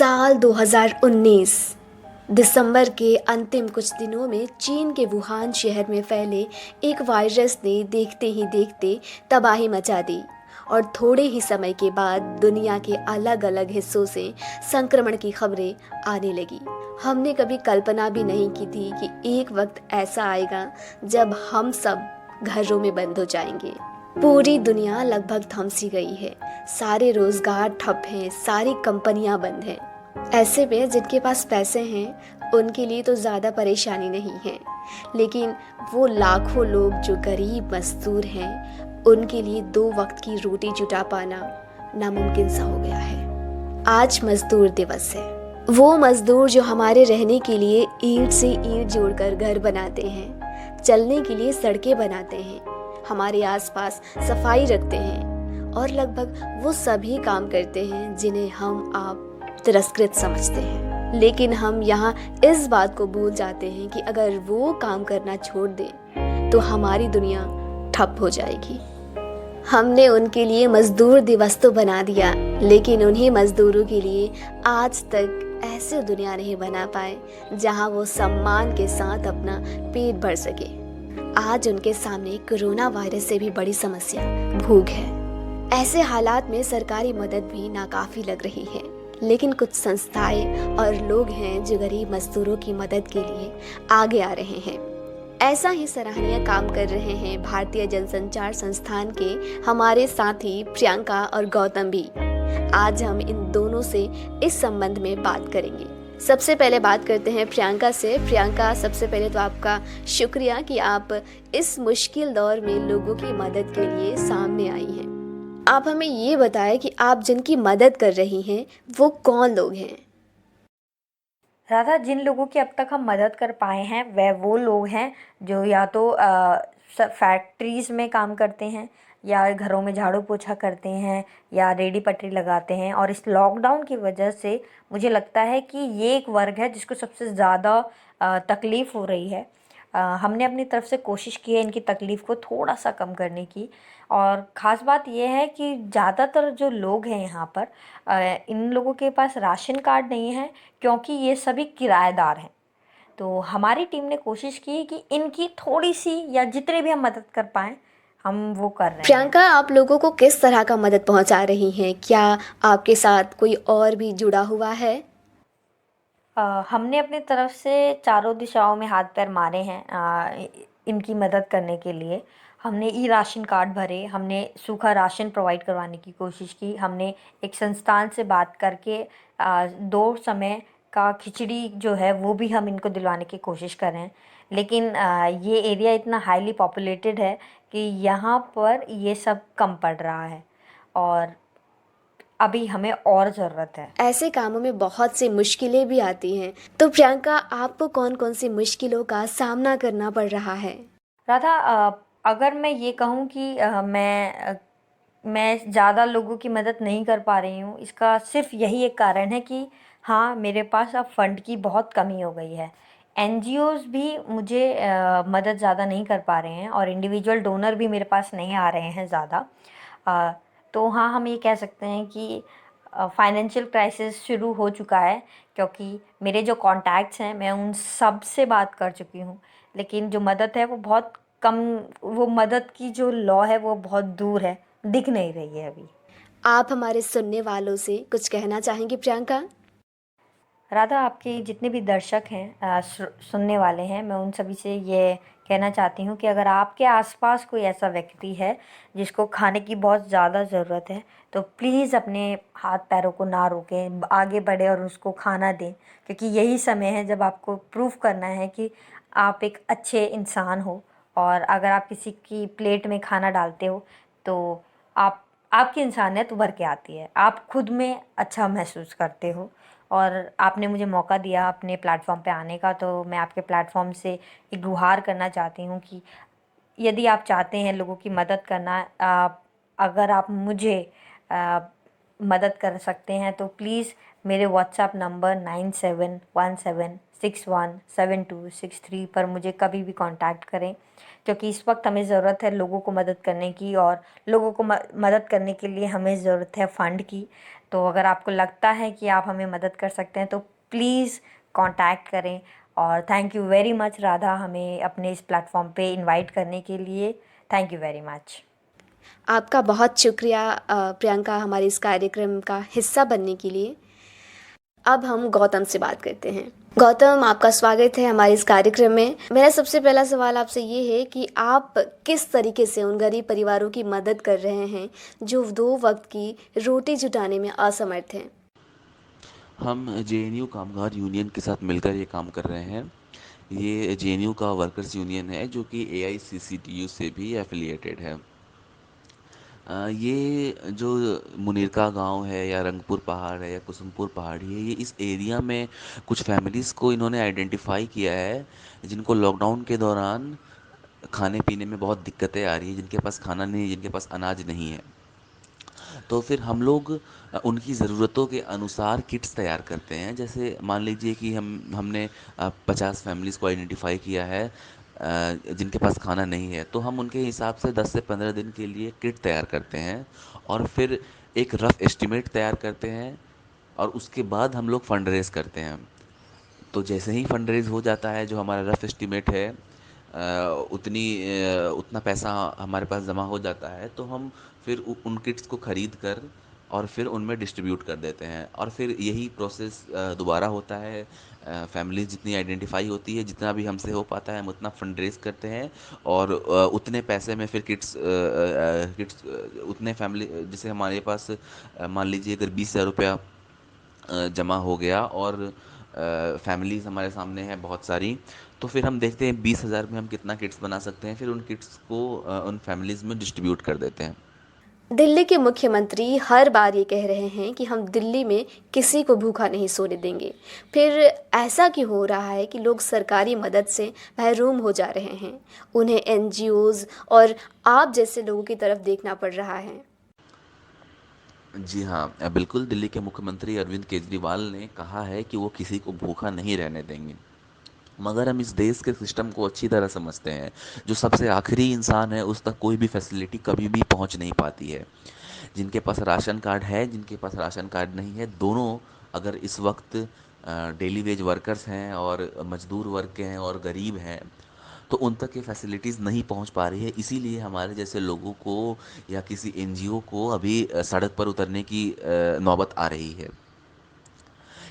साल 2019 दिसंबर के अंतिम कुछ दिनों में चीन के वुहान शहर में फैले एक वायरस ने देखते ही देखते तबाही मचा दी और थोड़े ही समय के बाद दुनिया के अलग अलग हिस्सों से संक्रमण की खबरें आने लगी। हमने कभी कल्पना भी नहीं की थी कि एक वक्त ऐसा आएगा जब हम सब घरों में बंद हो जाएंगे। पूरी दुनिया लगभग थम सी गई है, सारे रोजगार ठप हैं, सारी कंपनियां बंद हैं। ऐसे में जिनके पास पैसे हैं उनके लिए तो ज़्यादा परेशानी नहीं है, लेकिन वो लाखों लोग जो गरीब मजदूर हैं उनके लिए 2 वक्त की रोटी जुटा पाना नामुमकिन सा हो गया है। आज मजदूर दिवस है। वो मजदूर जो हमारे रहने के लिए ईंट से ईंट जोड़कर घर बनाते हैं, चलने के लिए सड़कें बनाते हैं, हमारे आसपास सफाई रखते हैं और लगभग वो सभी काम करते हैं जिन्हें हम आप तिरस्कृत समझते हैं। लेकिन हम यहाँ इस बात को भूल जाते हैं कि अगर वो काम करना छोड़ दें तो हमारी दुनिया ठप हो जाएगी। हमने उनके लिए मजदूर दिवस तो बना दिया, लेकिन उन्हीं मजदूरों के लिए आज तक ऐसी दुनिया नहीं बना पाए जहाँ वो सम्मान के साथ अपना पेट भर सके। आज उनके सामने कोरोना वायरस से भी बड़ी समस्या भूख है। ऐसे हालात में सरकारी मदद भी नाकाफी लग रही है, लेकिन कुछ संस्थाएं और लोग हैं जो गरीब मजदूरों की मदद के लिए आगे आ रहे हैं। ऐसा ही सराहनीय काम कर रहे हैं भारतीय जनसंचार संस्थान के हमारे साथी प्रियंका और गौतम भी। आज हम इन दोनों से इस संबंध में बात करेंगे। सबसे पहले बात करते हैं प्रियंका से। प्रियंका, सबसे पहले तो आपका शुक्रिया कि आप इस मुश्किल दौर में लोगों की मदद के लिए सामने आई हैं। आप हमें ये बताएं कि आप जिनकी मदद कर रही हैं वो कौन लोग हैं? राधा, जिन लोगों की अब तक हम मदद कर पाए हैं वह वो लोग हैं जो या तो फैक्ट्रीज़ में काम करते हैं, या घरों में झाड़ू पोछा करते हैं, या रेडी पटरी लगाते हैं। और इस लॉकडाउन की वजह से मुझे लगता है कि ये एक वर्ग है जिसको सबसे ज़्यादा तकलीफ़ हो रही है। हमने अपनी तरफ से कोशिश की है इनकी तकलीफ़ को थोड़ा सा कम करने की। और ख़ास बात यह है कि ज़्यादातर जो लोग हैं यहाँ पर, इन लोगों के पास राशन कार्ड नहीं है क्योंकि ये सभी किराएदार हैं। तो हमारी टीम ने कोशिश की कि इनकी थोड़ी सी या जितने भी हम मदद कर पाएँ हम वो कर रहे हैं। प्रियंका, आप लोगों को किस तरह का मदद पहुंचा रही हैं? क्या आपके साथ कोई और भी जुड़ा हुआ है? हमने अपनी तरफ से चारों दिशाओं में हाथ पैर मारे हैं इनकी मदद करने के लिए। हमने ई राशन कार्ड भरे, हमने सूखा राशन प्रोवाइड करवाने की कोशिश की, हमने एक संस्थान से बात करके 2 समय का खिचड़ी जो है वो भी हम इनको दिलवाने की कोशिश कर रहे हैं। लेकिन ये एरिया इतना हाईली पॉपुलेटेड है कि यहाँ पर ये सब कम पड़ रहा है और अभी हमें और ज़रूरत है। ऐसे कामों में बहुत सी मुश्किलें भी आती हैं, तो प्रियंका, आपको कौन कौन सी मुश्किलों का सामना करना पड़ रहा है? राधा, अगर मैं ये कहूँ कि मैं ज़्यादा लोगों की मदद नहीं कर पा रही हूँ, इसका सिर्फ यही एक कारण है कि हाँ, मेरे पास अब फंड की बहुत कमी हो गई है। एनजीओज़ भी मुझे मदद ज़्यादा नहीं कर पा रहे हैं और इंडिविजुअल डोनर भी मेरे पास नहीं आ रहे हैं ज़्यादा। तो हाँ, हम ये कह सकते हैं कि फाइनेंशियल क्राइसिस शुरू हो चुका है, क्योंकि मेरे जो कॉन्टैक्ट्स हैं मैं उन सब से बात कर चुकी हूँ, लेकिन जो मदद है वो बहुत कम, वो मदद की जो लौ है वो बहुत दूर है, दिख नहीं रही है अभी। आप हमारे सुनने वालों से कुछ कहना चाहेंगी प्रियंका? राधा, आपके जितने भी दर्शक हैं, सुनने वाले हैं, मैं उन सभी से ये कहना चाहती हूँ कि अगर आपके आसपास कोई ऐसा व्यक्ति है जिसको खाने की बहुत ज़्यादा ज़रूरत है, तो प्लीज़ अपने हाथ पैरों को ना रोकें, आगे बढ़े और उसको खाना दें, क्योंकि यही समय है जब आपको प्रूव करना है कि आप एक अच्छे इंसान हो। और अगर आप किसी की प्लेट में खाना डालते हो तो आपकी इंसानियत उभर के आती है, आप खुद में अच्छा महसूस करते हो। और आपने मुझे मौका दिया अपने प्लेटफॉर्म पे आने का, तो मैं आपके प्लेटफॉर्म से एक गुहार करना चाहती हूँ कि यदि आप चाहते हैं लोगों की मदद करना, अगर आप मुझे मदद कर सकते हैं तो प्लीज़ मेरे व्हाट्सएप नंबर 9717617263 पर मुझे कभी भी कांटेक्ट करें, क्योंकि इस वक्त हमें ज़रूरत है लोगों को मदद करने की, और लोगों को मदद करने के लिए हमें ज़रूरत है फ़ंड की। तो अगर आपको लगता है कि आप हमें मदद कर सकते हैं तो प्लीज़ कांटेक्ट करें। और thank you very much Radha, हमें अपने इस प्लेटफॉर्म पे इनवाइट करने के लिए। Thank you very much. आपका बहुत शुक्रिया प्रियंका, हमारे इस कार्यक्रम का हिस्सा बनने के लिए। अब हम गौतम से बात करते हैं। गौतम, आपका स्वागत है हमारे इस कार्यक्रम में। मेरा सबसे पहला सवाल आपसे ये है कि आप किस तरीके से उन गरीब परिवारों की मदद कर रहे हैं जो 2 वक्त की रोटी जुटाने में असमर्थ हैं। हम जेएनयू कामगार यूनियन के साथ मिलकर ये काम कर रहे हैं। ये जेएनयू का वर्कर्स यूनियन है जो कि एआईसीसीटीयू से भी एफिलिएटेड है। ये जो मुनीरका गांव है या रंगपुर पहाड़ है या कुसुमपुर पहाड़ी है, ये इस एरिया में कुछ फैमिलीज़ को इन्होंने आइडेंटिफाई किया है जिनको लॉकडाउन के दौरान खाने पीने में बहुत दिक्कतें आ रही है, जिनके पास खाना नहीं है, जिनके पास अनाज नहीं है। तो फिर हम लोग उनकी ज़रूरतों के अनुसार किट्स तैयार करते हैं। जैसे मान लीजिए कि हमने 50 फैमिलीज़ को आइडेंटिफाई किया है जिनके पास खाना नहीं है, तो हम उनके हिसाब से 10 से 15 दिन के लिए किट तैयार करते हैं और फिर एक रफ़ एस्टिमेट तैयार करते हैं और उसके बाद हम लोग फंड रेज़ करते हैं। तो जैसे ही फंड रेज़ हो जाता है, जो हमारा रफ़ एस्टिमेट है उतना पैसा हमारे पास जमा हो जाता है, तो हम फिर उन किट्स को ख़रीद कर और फिर उनमें डिस्ट्रीब्यूट कर देते हैं और फिर यही प्रोसेस दोबारा होता है। फैमिली जितनी आइडेंटिफाई होती है, जितना भी हमसे हो पाता है, हम उतना फंड रेज़ करते हैं और उतने पैसे में फिर किट्स उतने फैमिली जैसे हमारे पास मान लीजिए अगर 20,000 रुपया जमा हो गया और फैमिलीज़ हमारे सामने है बहुत सारी, तो फिर हम देखते हैं 20,000 में हम कितना किट्स बना सकते हैं, फिर उन किट्स को उन फैमिलीज़ में डिस्ट्रीब्यूट कर देते हैं। दिल्ली के मुख्यमंत्री हर बार ये कह रहे हैं कि हम दिल्ली में किसी को भूखा नहीं सोने देंगे। फिर ऐसा क्यों हो रहा है कि लोग सरकारी मदद से महरूम हो जा रहे हैं? उन्हें एनजीओज़ और आप जैसे लोगों की तरफ देखना पड़ रहा है। जी हाँ, बिल्कुल दिल्ली के मुख्यमंत्री अरविंद केजरीवाल ने कहा है कि वो किसी को भूखा नहीं रहने देंगे। मगर हम इस देश के सिस्टम को अच्छी तरह समझते हैं। जो सबसे आखिरी इंसान है, उस तक कोई भी फैसिलिटी कभी भी पहुंच नहीं पाती है। जिनके पास राशन कार्ड है, जिनके पास राशन कार्ड नहीं है, दोनों अगर इस वक्त डेली वेज वर्कर्स हैं और मजदूर वर्ग के हैं और गरीब हैं, तो उन तक ये फैसिलिटीज़ नहीं पहुंच पा रही है। इसीलिए हमारे जैसे लोगों को या किसी एनजीओ को अभी सड़क पर उतरने की नौबत आ रही है,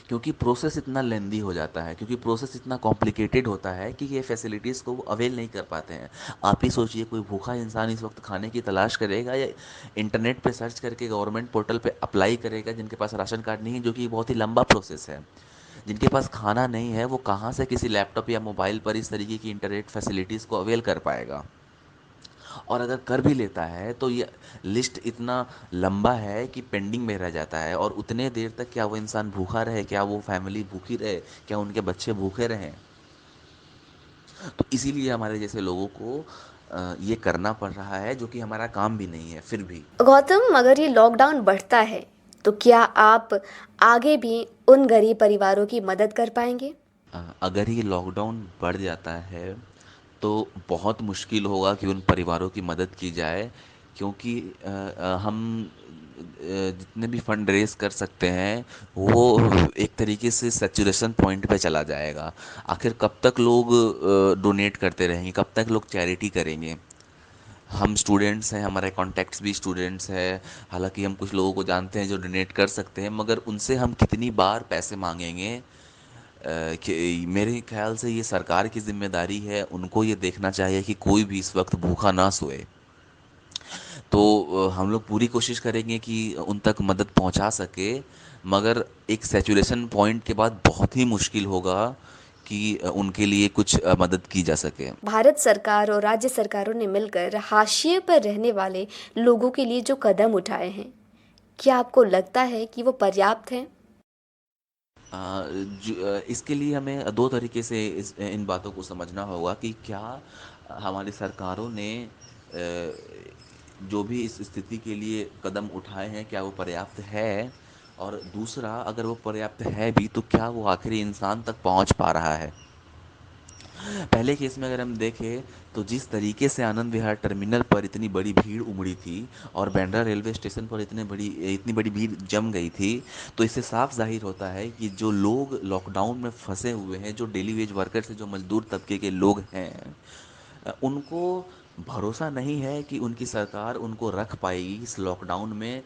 क्योंकि प्रोसेस इतना लेंदी हो जाता है, क्योंकि प्रोसेस इतना कॉम्प्लिकेटेड होता है कि ये फैसिलिटीज़ को वो अवेल नहीं कर पाते हैं। आप ही सोचिए, कोई भूखा इंसान इस वक्त खाने की तलाश करेगा या इंटरनेट पे सर्च करके गवर्नमेंट पोर्टल पे अप्लाई करेगा, जिनके पास राशन कार्ड नहीं है, जो कि बहुत ही लंबा प्रोसेस है। जिनके पास खाना नहीं है, वो कहाँ से किसी लैपटॉप या मोबाइल पर इस तरीके की इंटरनेट फैसिलिटीज़ को अवेल कर पाएगा? और अगर कर भी लेता है तो ये लिस्ट इतना लंबा है कि पेंडिंग में रह जाता है, और उतने देर तक क्या वो इंसान भूखा रहे, क्या वो फैमिली भूखी रहे, क्या उनके बच्चे भूखे रहें? तो इसीलिए हमारे जैसे लोगों को ये करना पड़ रहा है, जो कि हमारा काम भी नहीं है फिर भी। गौतम, अगर ये लॉकडाउन बढ़ता है तो क्या आप आगे भी उन गरीब परिवारों की मदद कर पाएंगे? अगर ये लॉकडाउन बढ़ जाता है तो बहुत मुश्किल होगा कि उन परिवारों की मदद की जाए, क्योंकि हम जितने भी फंड रेज़ कर सकते हैं वो एक तरीके से सैचुरेशन पॉइंट पे चला जाएगा। आखिर कब तक लोग डोनेट करते रहेंगे, कब तक लोग चैरिटी करेंगे? हम स्टूडेंट्स हैं, हमारे कॉन्टैक्ट्स भी स्टूडेंट्स हैं, हालांकि हम कुछ लोगों को जानते हैं जो डोनेट कर सकते हैं, मगर उनसे हम कितनी बार पैसे मांगेंगे? कि मेरे ख्याल से ये सरकार की ज़िम्मेदारी है, उनको ये देखना चाहिए कि कोई भी इस वक्त भूखा ना सोए। तो हम लोग पूरी कोशिश करेंगे कि उन तक मदद पहुंचा सके, मगर एक सैचुरेशन पॉइंट के बाद बहुत ही मुश्किल होगा कि उनके लिए कुछ मदद की जा सके। भारत सरकार और राज्य सरकारों ने मिलकर हाशिए पर रहने वाले लोगों के लिए जो कदम उठाए हैं, क्या आपको लगता है कि वो पर्याप्त हैं? इसके लिए हमें दो तरीके से इन बातों को समझना होगा कि क्या हमारी सरकारों ने जो भी इस स्थिति के लिए कदम उठाए हैं, क्या वो पर्याप्त है, और दूसरा, अगर वो पर्याप्त है भी तो क्या वो आखिरी इंसान तक पहुंच पा रहा है? पहले केस में अगर हम देखें तो जिस तरीके से आनंद विहार टर्मिनल पर इतनी बड़ी भीड़ उमड़ी थी और बांद्रा रेलवे स्टेशन पर इतनी बड़ी भीड़ जम गई थी, तो इससे साफ जाहिर होता है कि जो लोग लॉकडाउन में फंसे हुए हैं, जो डेली वेज वर्कर से जो मजदूर तबके के लोग हैं, उनको भरोसा नहीं है कि उनकी सरकार उनको रख पाएगी इस लॉकडाउन में।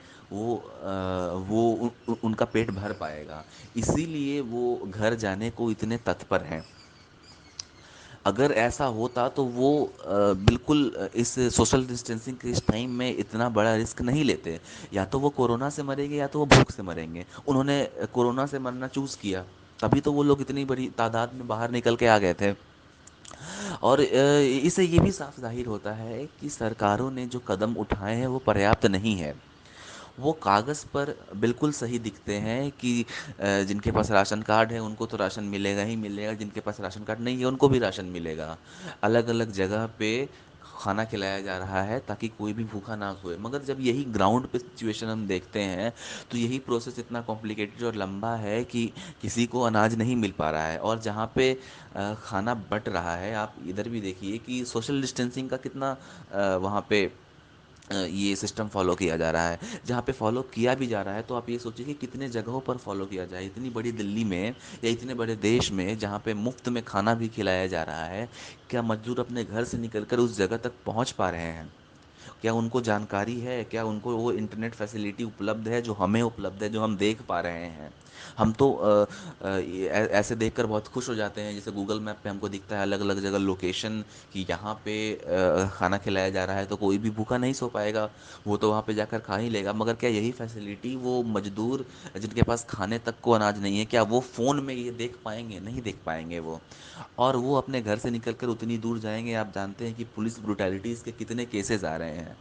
उनका पेट भर पाएगा, इसीलिए वो घर जाने को इतने तत्पर हैं। अगर ऐसा होता तो वो बिल्कुल इस सोशल डिस्टेंसिंग के इस टाइम में इतना बड़ा रिस्क नहीं लेते। या तो वो कोरोना से मरेंगे या तो वो भूख से मरेंगे। उन्होंने कोरोना से मरना चूज़ किया, तभी तो वो लोग इतनी बड़ी तादाद में बाहर निकल के आ गए थे। और इससे ये भी साफ जाहिर होता है कि सरकारों ने जो कदम उठाए हैं वो पर्याप्त नहीं है। वो कागज़ पर बिल्कुल सही दिखते हैं कि जिनके पास राशन कार्ड है उनको तो राशन मिलेगा ही मिलेगा, जिनके पास राशन कार्ड नहीं है उनको भी राशन मिलेगा। अलग अलग जगह पे खाना खिलाया जा रहा है ताकि कोई भी भूखा ना सोए। मगर जब यही ग्राउंड पे सिचुएशन हम देखते हैं तो यही प्रोसेस इतना कॉम्प्लिकेटेड और लंबा है कि किसी को अनाज नहीं मिल पा रहा है। और जहाँ पे खाना बट रहा है, आप इधर भी देखिए कि सोशल डिस्टेंसिंग का कितना वहाँ पे ये सिस्टम फॉलो किया जा रहा है। जहाँ पे फॉलो किया भी जा रहा है तो आप ये सोचिए कि कितने जगहों पर फॉलो किया जाए। इतनी बड़ी दिल्ली में या इतने बड़े देश में जहाँ पे मुफ्त में खाना भी खिलाया जा रहा है, क्या मजदूर अपने घर से निकलकर उस जगह तक पहुँच पा रहे हैं? क्या उनको जानकारी है? क्या उनको वो इंटरनेट फैसिलिटी उपलब्ध है जो हमें उपलब्ध है, जो हम देख पा रहे हैं? हम तो ऐसे देखकर बहुत खुश हो जाते हैं, जैसे गूगल मैप पे हमको दिखता है अलग अलग जगह लोकेशन कि यहाँ पे खाना खिलाया जा रहा है, तो कोई भी भूखा नहीं सो पाएगा, वो तो वहाँ पे जाकर खा ही लेगा। मगर क्या यही फैसिलिटी वो मजदूर जिनके पास खाने तक को अनाज नहीं है, क्या वो फ़ोन में ये देख पाएंगे? नहीं देख पाएंगे वो। और वो अपने घर से निकलकर उतनी दूर जाएंगे। आप जानते हैं कि पुलिस ब्रुटैलिटीज़ के कितने केसेस आ रहे हैं,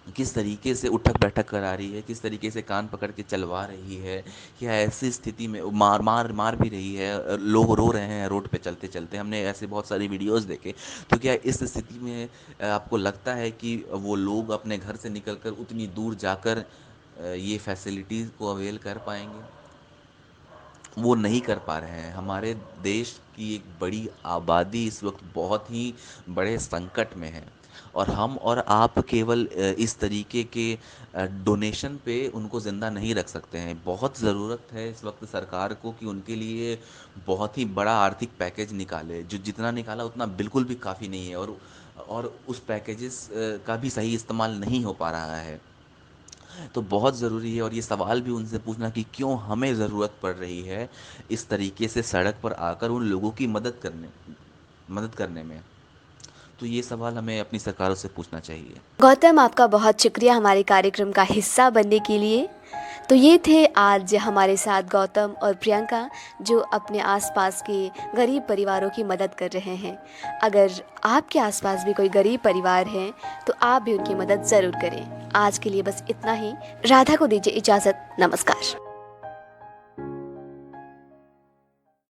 किस तरीके से उठक बैठक करा रही है, किस तरीके से कान पकड़ के चलवा रही है। क्या ऐसी स्थिति में मार मार मार भी रही है, लोग रो रहे हैं रोड पे चलते चलते, हमने ऐसे बहुत सारी वीडियोस देखे। तो क्या इस स्थिति में आपको लगता है कि वो लोग अपने घर से निकलकर उतनी दूर जाकर ये फैसिलिटीज़ को अवेल कर पाएंगे? वो नहीं कर पा रहे हैं। हमारे देश की एक बड़ी आबादी इस वक्त बहुत ही बड़े संकट में है, और हम और आप केवल इस तरीके के डोनेशन पे उनको ज़िंदा नहीं रख सकते हैं। बहुत ज़रूरत है इस वक्त सरकार को कि उनके लिए बहुत ही बड़ा आर्थिक पैकेज निकाले। जो जितना निकाला उतना बिल्कुल भी काफ़ी नहीं है, और उस पैकेजेस का भी सही इस्तेमाल नहीं हो पा रहा है। तो बहुत ज़रूरी है, और ये सवाल भी उनसे पूछना कि क्यों हमें ज़रूरत पड़ रही है इस तरीके से सड़क पर आकर उन लोगों की मदद करने में। तो ये सवाल हमें अपनी सरकारों से पूछना चाहिए। गौतम, आपका बहुत शुक्रिया हमारे कार्यक्रम का हिस्सा बनने के लिए। तो ये थे आज हमारे साथ गौतम और प्रियंका, जो अपने आसपास के गरीब परिवारों की मदद कर रहे हैं। अगर आपके आसपास भी कोई गरीब परिवार है तो आप भी उनकी मदद ज़रूर करें। आज के लिए बस इतना ही। राधा को दीजिए इजाज़त। नमस्कार।